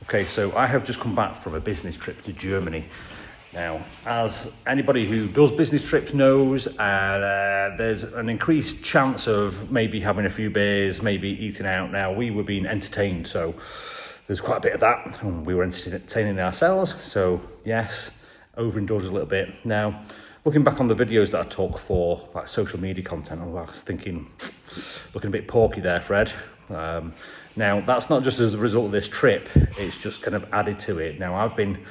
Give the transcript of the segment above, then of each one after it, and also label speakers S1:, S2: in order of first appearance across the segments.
S1: Okay, so I have just come back from a business trip to Germany. Now, as anybody who does business trips knows, there's an increased chance of maybe having a few beers, maybe eating out. Now, we were being entertained, so there's quite a bit of that. And we were entertaining ourselves, so yes, overindulged a little bit. Now, looking back on the videos that I took for like social media content, I was thinking, looking a bit porky there, Fred. Now, that's not just as a result of this trip, it's just kind of added to it. Now, I've been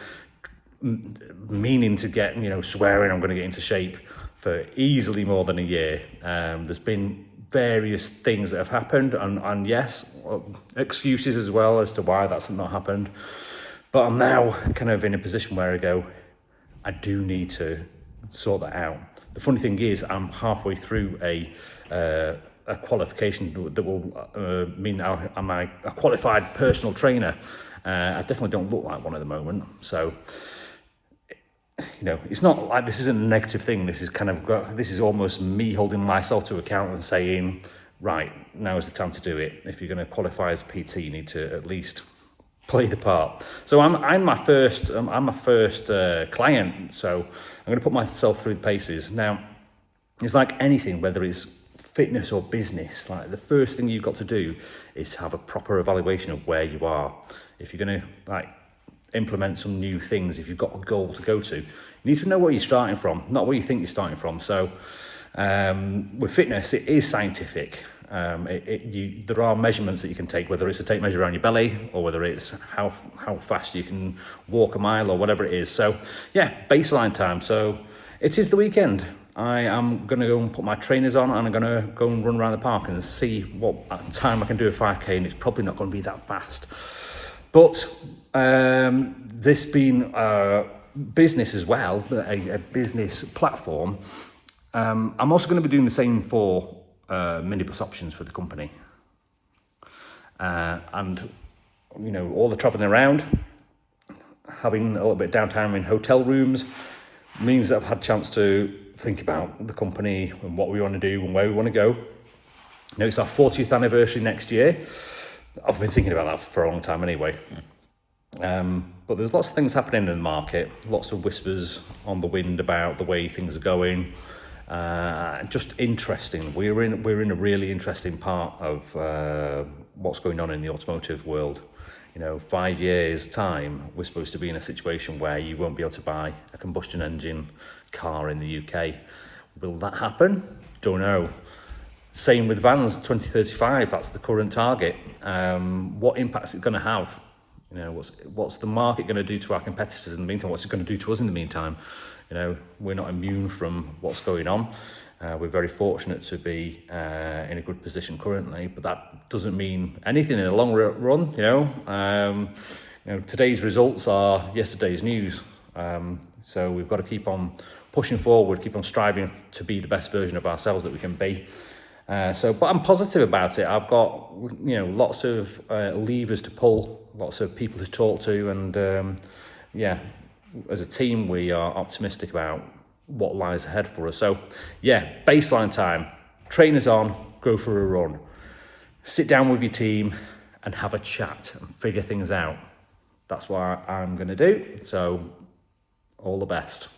S1: meaning to get, swearing I'm going to get into shape for easily more than a year. There's been various things that have happened, and yes, excuses as well as to why that's not happened. But I'm now kind of in a position where I do need to sort that out. The funny thing is, I'm halfway through a qualification that will mean that I'm a qualified personal trainer. I definitely don't look like one at the moment. So, it's not like this isn't a negative thing. This is almost me holding myself to account and saying, right, now is the time to do it. If you're going to qualify as a PT, you need to at least play the part. So I'm my first client. So I'm going to put myself through the paces. Now, it's like anything, whether it's fitness or business, like the first thing you've got to do is have a proper evaluation of where you are. If you're going to implement some new things, if you've got a goal to go to, you need to know where you're starting from, not where you think you're starting from. So with fitness, it is scientific. There are measurements that you can take, whether it's a tape measure around your belly or whether it's how fast you can walk a mile or whatever it is. So yeah, baseline time. So it is the weekend. I am going to go and put my trainers on and I'm going to go and run around the park and see what time I can do a 5K, and it's probably not going to be that fast. But this being a business as well, a business platform, I'm also going to be doing the same for minibus options for the company. And, all the travelling around, having a little bit of downtime in hotel rooms means that I've had a chance to think about the company and what we want to do and where we want to go. It's our 40th anniversary next year. I've been thinking about that for a long time anyway. But there's lots of things happening in the market, lots of whispers on the wind about the way things are going. Just interesting. We're in a really interesting part of what's going on in the automotive world. 5 years time, we're supposed to be in a situation where you won't be able to buy a combustion engine car in the UK. Will that happen? Don't know. Same with vans, 2035, that's the current target. What impact is it going to have? What's the market going to do to our competitors in the meantime? What's it going to do to us in the meantime? We're not immune from what's going on. We're very fortunate to be in a good position currently, but that doesn't mean anything in the long run. Today's results are yesterday's news. So we've got to keep on pushing forward, keep on striving to be the best version of ourselves that we can be. But I'm positive about it. I've got, lots of levers to pull, lots of people to talk to, and as a team, we are optimistic about what lies ahead for us. So yeah, baseline time, trainers on, go for a run, sit down with your team and have a chat and figure things out. That's what I'm going to do. So all the best.